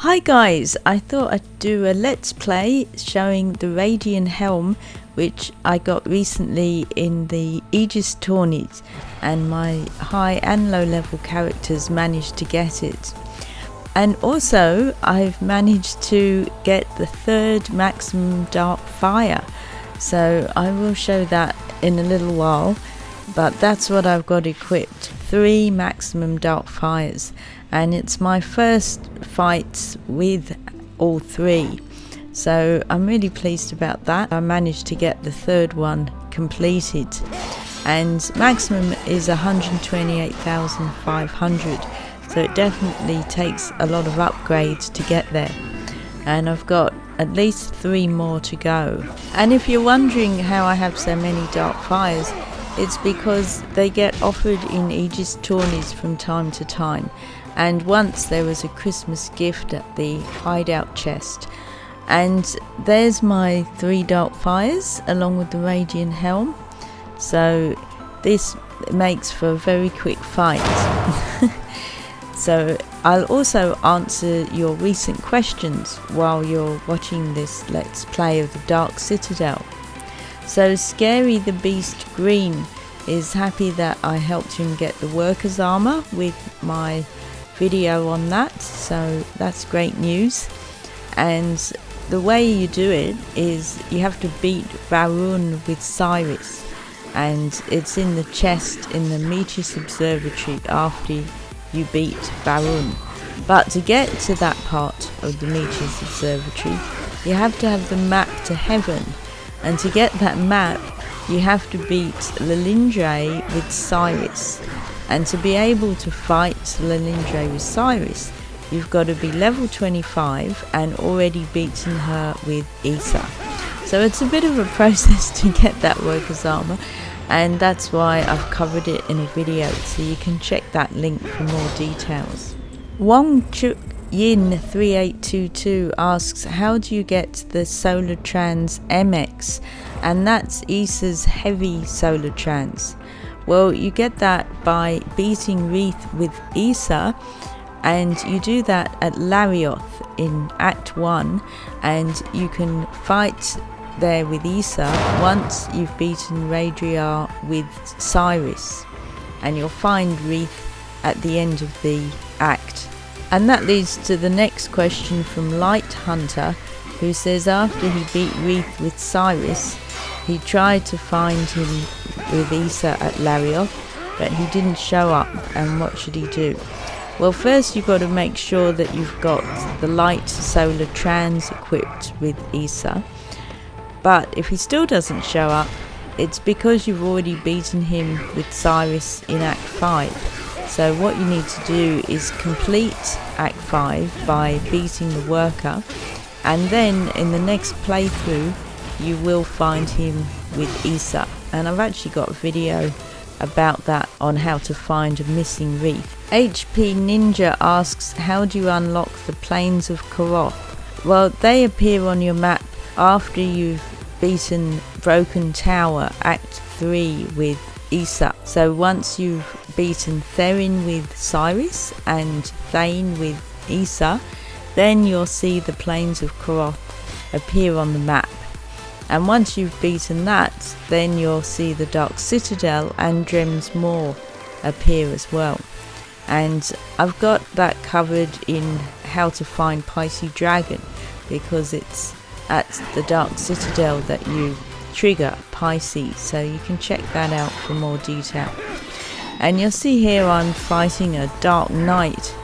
Hi guys, I thought I'd do a let's play showing the Radiant Helm, which I got recently in the Aegis tourneys, and my high and low level characters managed to get it. And also I've managed to get the 3rd maximum dark fire, so I will show that in a little while, but that's what I've got equipped, 3 maximum dark fires. And it's my first fights with all 3, so I'm really pleased about that. I managed to get the 3rd one completed, and maximum is 128,500, so it definitely takes a lot of upgrades to get there, and I've got at least 3 more to go. And if you're wondering how I have so many dark fires, it's because they get offered in Aegis tourneys from time to time. And once there was a Christmas gift at the hideout chest, and there's my 3 dark fires along with the Radiant Helm, so this makes for a very quick fight. So I'll also answer your recent questions while you're watching this let's play of the Dark Citadel. So Scary the Beast Green is happy that I helped him get the workers armor with my video on that, so that's great news. And the way you do it is you have to beat Varun with Cyrus, and it's in the chest in the Meteus Observatory after you beat Varun. But to get to that part of the Meteus Observatory, you have to have the map to heaven, and to get that map you have to beat Lilindre with Cyrus. And to be able to fight Lilindre with Cyrus, you've got to be level 25 and already beaten her with Issa. So it's a bit of a process to get that workers armor, and that's why I've covered it in a video, so you can check that link for more details. Wong Chuk Yin 3822 asks, how do you get the Solar Trans MX? And that's Issa's heavy Solar Trans. Well, you get that by beating Wreath with Issa, and you do that at Larioth in Act 1, and you can fight there with Issa once you've beaten Radriar with Cyrus, and you'll find Wreath at the end of the act. And that leads to the next question from Light Hunter, who says after he beat Wreath with Cyrus, he tried to find him with Issa at Larioth, but he didn't show up, and what should he do? Well, first you've got to make sure that you've got the light solar trans equipped with Issa, but if he still doesn't show up, it's because you've already beaten him with Cyrus in Act 5. So what you need to do is complete Act 5 by beating the worker, and then in the next playthrough you will find him with Issa, and I've actually got a video about that on how to find a missing Wreath. HP Ninja asks, how do you unlock the Plains of Koroth? Well, they appear on your map after you've beaten Broken Tower Act 3 with Issa. So once you've beaten Therin with Cyrus and Thane with Issa, then you'll see the Plains of Koroth appear on the map. And once you've beaten that, then you'll see the Dark Citadel and Drem's Maw appear as well. And I've got that covered in how to find Pisces Dragon, because it's at the Dark Citadel that you trigger Pisces, so you can check that out for more detail. And you'll see here I'm fighting a Dark Knight,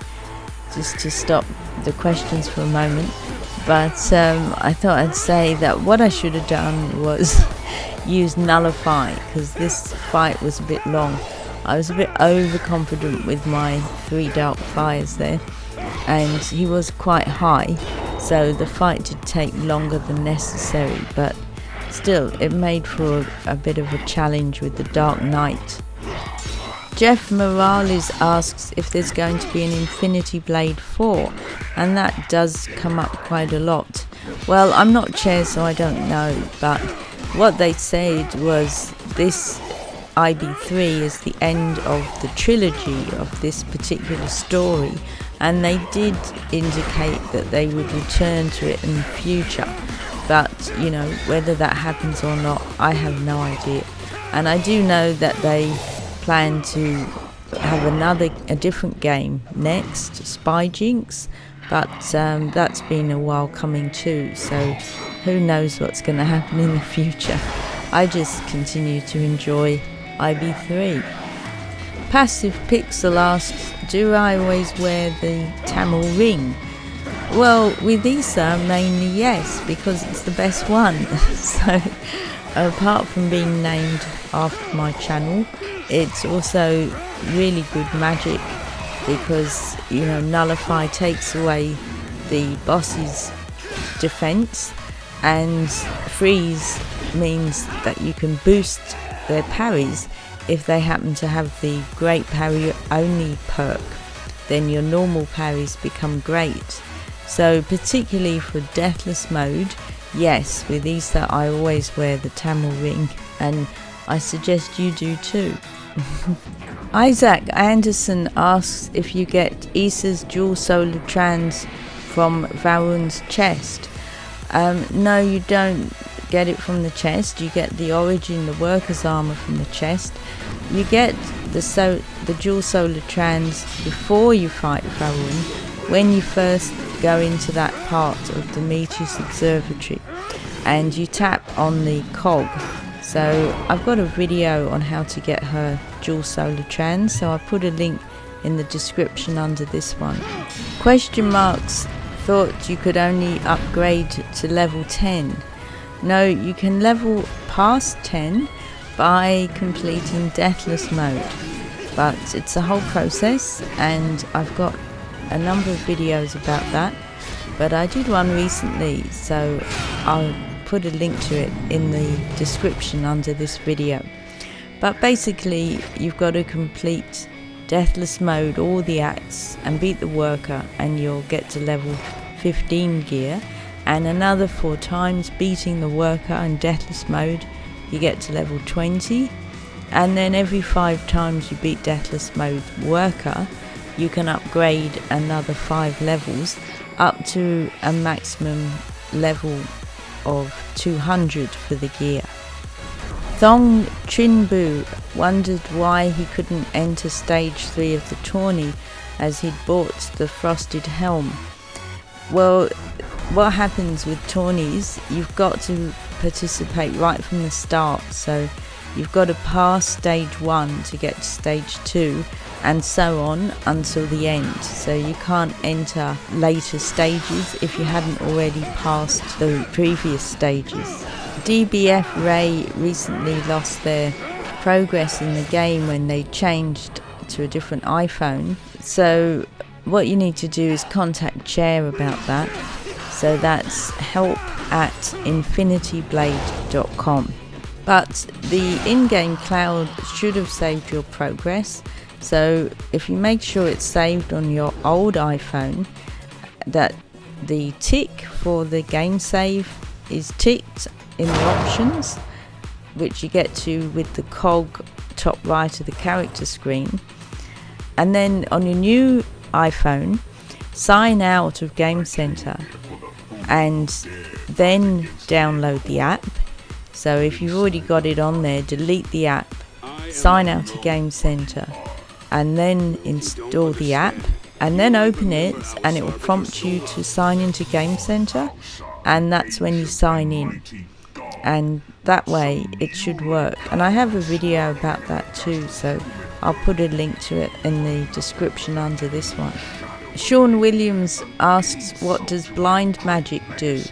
just to stop the questions for a moment. But I thought I'd say that what I should have done was use Nullify, because this fight was a bit long. I was a bit overconfident with my 3 dark fires there, and he was quite high, so the fight did take longer than necessary, but still it made for a bit of a challenge with the Dark Knight. Jeff Morales asks if there's going to be an Infinity Blade 4, and that does come up quite a lot. Well, I'm not chair, so I don't know, but what they said was this IB3 is the end of the trilogy of this particular story, and they did indicate that they would return to it in the future, but you know, whether that happens or not, I have no idea. And I do know that they plan to have a different game next, Spy Jinx, but that's been a while coming too, so who knows what's going to happen in the future. I just continue to enjoy IB3. Passive Pixel asks, do I always wear the Tamil ring? Well, with Issa, mainly yes, because it's the best one. So, apart from being named after my channel, it's also really good magic because, you know, Nullify takes away the boss's defense, and Freeze means that you can boost their parries. If they happen to have the Great Parry Only perk, then your normal parries become great. So particularly for Deathless mode, yes, with Issa I always wear the Tamil ring, and I suggest you do too. Isaac Anderson asks if you get Issa's dual solar trans from Varun's chest. No, you don't get it from the chest. You get the origin, the worker's armor from the chest. You get the dual solar trans before you fight Varun, when you first go into that part of Demetrius Observatory, and you tap on the cog. So I've got a video on how to get her dual solar trans, so I put a link in the description under this one. Question marks thought you could only upgrade to level 10. No, you can level past 10 by completing Deathless mode, but it's a whole process, and I've got a number of videos about that, but I did one recently, so I'll put a link to it in the description under this video. But basically you've got to complete Deathless mode, all the acts, and beat the worker, and you'll get to level 15 gear, and another 4 times beating the worker in Deathless mode you get to level 20, and then every 5 times you beat Deathless mode worker you can upgrade another 5 levels up to a maximum level of 200 for the gear. Thong Chinbu wondered why he couldn't enter stage 3 of the tourney as he'd bought the Frosted Helm. Well, what happens with tourneys, you've got to participate right from the start, so you've got to pass stage 1 to get to stage 2, and so on until the end. So you can't enter later stages if you hadn't already passed the previous stages. DBF Ray recently lost their progress in the game when they changed to a different iPhone, so what you need to do is contact Chair about that. So that's help@infinityblade.com. But the in-game cloud should have saved your progress, so if you make sure it's saved on your old iPhone, that the tick for the game save is ticked in the options, which you get to with the cog top right of the character screen, and then on your new iPhone sign out of Game Center and then download the app. So if you've already got it on there, delete the app, sign out of Game Center, and then install the app, and then open it, and it will prompt you to sign into Game Center, and that's when you sign in, and that way it should work. And I have a video about that too, so I'll put a link to it in the description under this one. Sean Williams asks, what does blind magic do?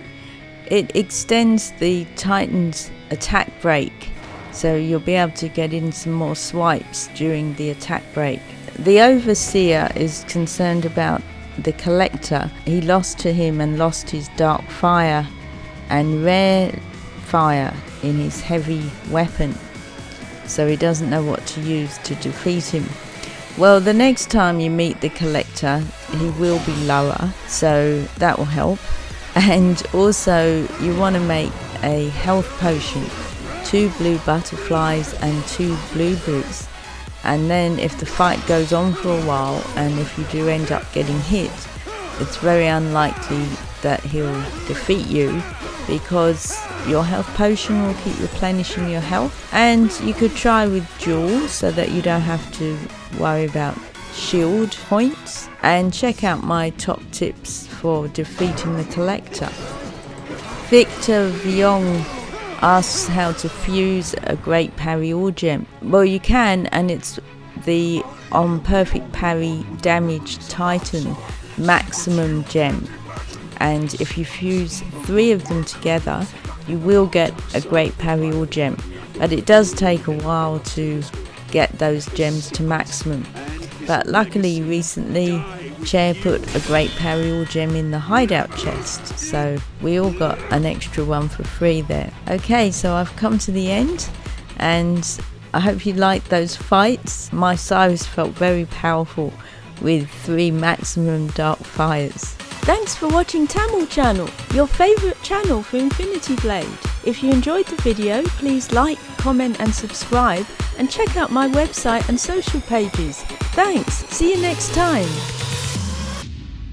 It extends the Titan's attack break, so you'll be able to get in some more swipes during the attack break. The Overseer is concerned about the Collector. He lost to him and lost his Dark Fire and Rare Fire in his heavy weapon, so he doesn't know what to use to defeat him. Well, the next time you meet the Collector, he will be lower, so that will help. And also you want to make a health potion, 2 blue butterflies and 2 blueberries, And then if the fight goes on for a while and if you do end up getting hit, it's very unlikely that he'll defeat you, because your health potion will keep replenishing your health. And you could try with Jewel so that you don't have to worry about shield points. And check out my top tips for defeating the Collector. Victor Viong asks how to fuse a Great Parry Ore Gem. Well, you can, and it's the on Perfect Parry Damaged Titan maximum gem. And if you fuse 3 of them together, you will get a Great Parry Ore Gem. But it does take a while to get those gems to maximum. But luckily recently Chair put a Great Parry Ore Gem in the hideout chest, so we all got an extra one for free there. Okay, so I've come to the end, and I hope you liked those fights. My Cyrus felt very powerful with 3 maximum dark fires. Thanks for watching Tamil Channel, your favourite channel for Infinity Blade. If you enjoyed the video, please like, comment and subscribe, and check out my website and social pages. Thanks, see you next time.